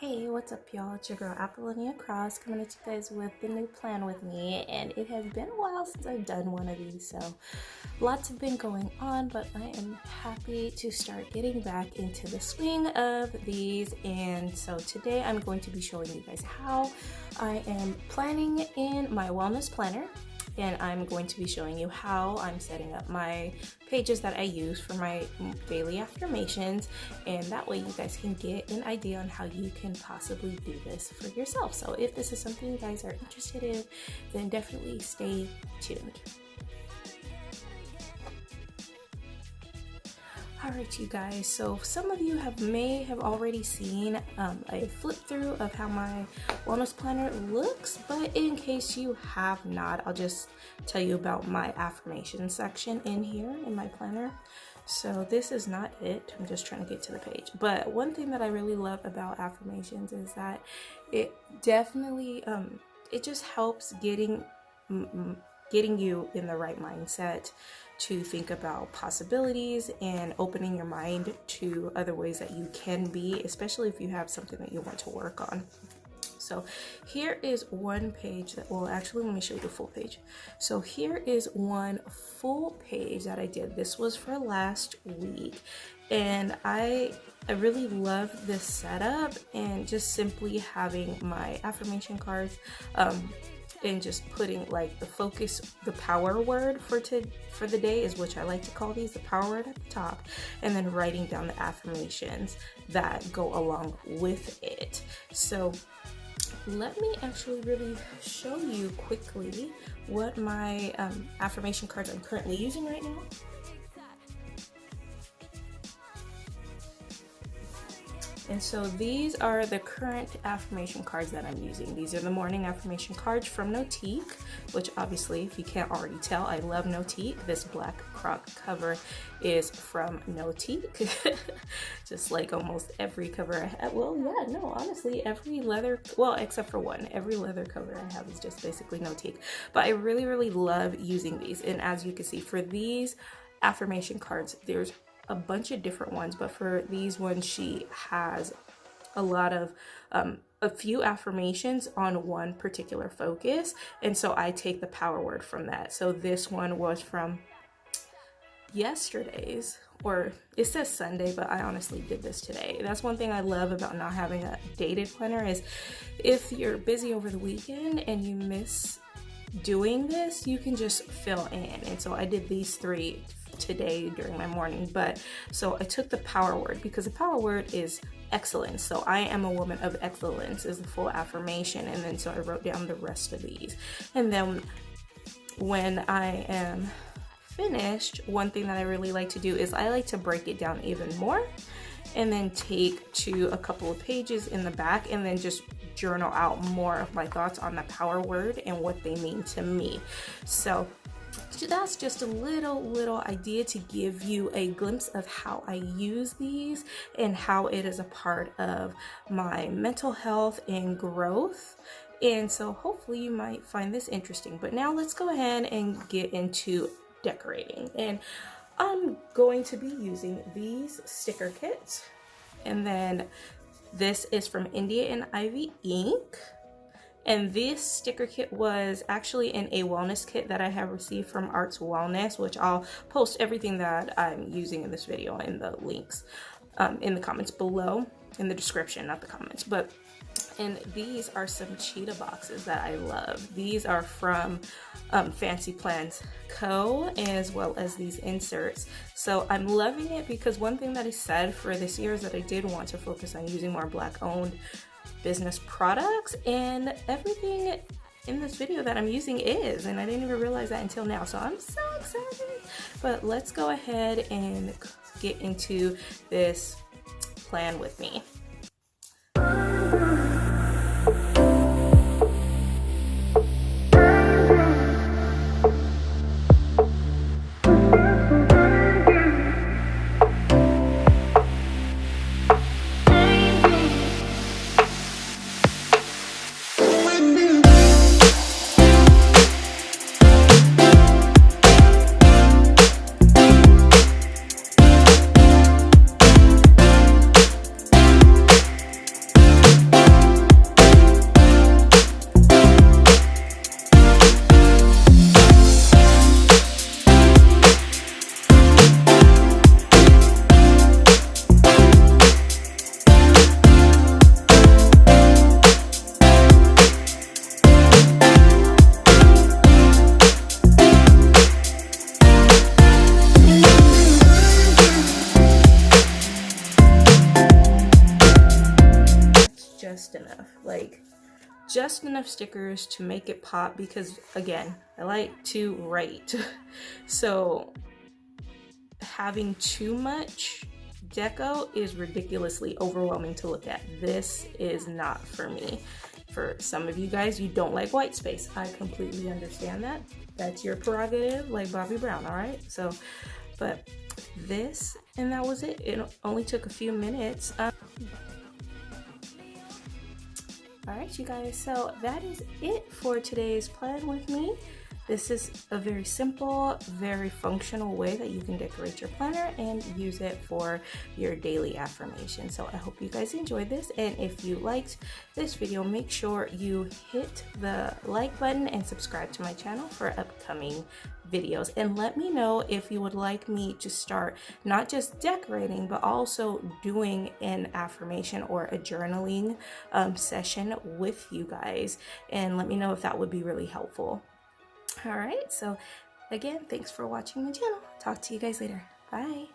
Hey, what's up, y'all? It's your girl Apollonia Cross coming at you guys with the new plan with me, and it has been a while since I've done one of these, so lots have been going on, but I am happy to start getting back into the swing of these. And so today I'm going to be showing you guys how I am planning in my wellness planner, and I'm going to be showing you how I'm setting up my pages that I use for my daily affirmations, and that way you guys can get an idea on how you can possibly do this for yourself. So if this is something you guys are interested in, then definitely stay tuned. Alright, you guys, so some of you may have already seen a flip through of how my wellness planner looks, but in case you have not, I'll just tell you about my affirmation section in here in my planner. So this is not it, I'm just trying to get to the page. But one thing that I really love about affirmations is that it definitely, it just helps getting you in the right mindset to think about possibilities and opening your mind to other ways that you can be, especially if you have something that you want to work on. So here is one page that, well, actually, let me show you the full page. So here is one full page that I did. This was for last week, and I really love this setup and just simply having my affirmation cards, and just putting like the focus, the power word for the day is which I like to call these, the power word at the top, and then writing down the affirmations that go along with it. So let me actually really show you quickly what my affirmation cards I'm currently using right now. And so these are the current affirmation cards that I'm using. These are the morning affirmation cards from Notiq, which obviously, if you can't already tell, I love Notiq. This black Croc cover is from Notiq. Just like almost every cover I have. Well, yeah, no, honestly, every leather, well, except for one, every leather cover I have is just basically Notiq. But I really, really love using these. And as you can see, for these affirmation cards, there's a bunch of different ones, but for these ones she has a lot of a few affirmations on one particular focus, and so I take the power word from that. So this one was from yesterday's, or it says Sunday, but I honestly did this today. That's one thing I love about not having a dated planner, is if you're busy over the weekend and you miss doing this, you can just fill in. And so I did these three today during my morning. But so I took the power word because the power word is excellence. So I am a woman of excellence is the full affirmation. And then so I wrote down the rest of these. And then when I am finished, one thing that I really like to do is I like to break it down even more and then take to a couple of pages in the back and then just journal out more of my thoughts on the power word and what they mean to me. So that's just a little idea to give you a glimpse of how I use these and how it is a part of my mental health and growth. And so hopefully you might find this interesting. But now let's go ahead and get into decorating. And I'm going to be using these sticker kits. And then this is from Indy and Ivy ink. And this sticker kit was actually in a wellness kit that I have received from Arts Wellness, which I'll post everything that I'm using in this video in the links in the comments below, in the description, not the comments. But and these are some cheetah boxes that I love. These are from Fancy Plans Co., as well as these inserts. So I'm loving it because one thing that I said for this year is that I did want to focus on using more Black-owned business products, and everything in this video that I'm using is, and I didn't even realize that until now. So I'm so excited. But let's go ahead and get into this plan with me. just enough, like just enough stickers to make it pop, because again, I like to write. So having too much deco is ridiculously overwhelming to look at. This is not for me. For some of you guys, you don't like white space. I completely understand that. That's your prerogative, like Bobby Brown, all right? So, but this, and that was it. It only took a few minutes. All right, you guys, so that is it for today's plan with me. This is a very simple, very functional way that you can decorate your planner and use it for your daily affirmation. So I hope you guys enjoyed this, and if you liked this video, make sure you hit the like button and subscribe to my channel for upcoming videos, and let me know if you would like me to start not just decorating but also doing an affirmation or a journaling session with you guys, and let me know if that would be really helpful. All right, so again, thanks for watching my channel. Talk to you guys later. Bye.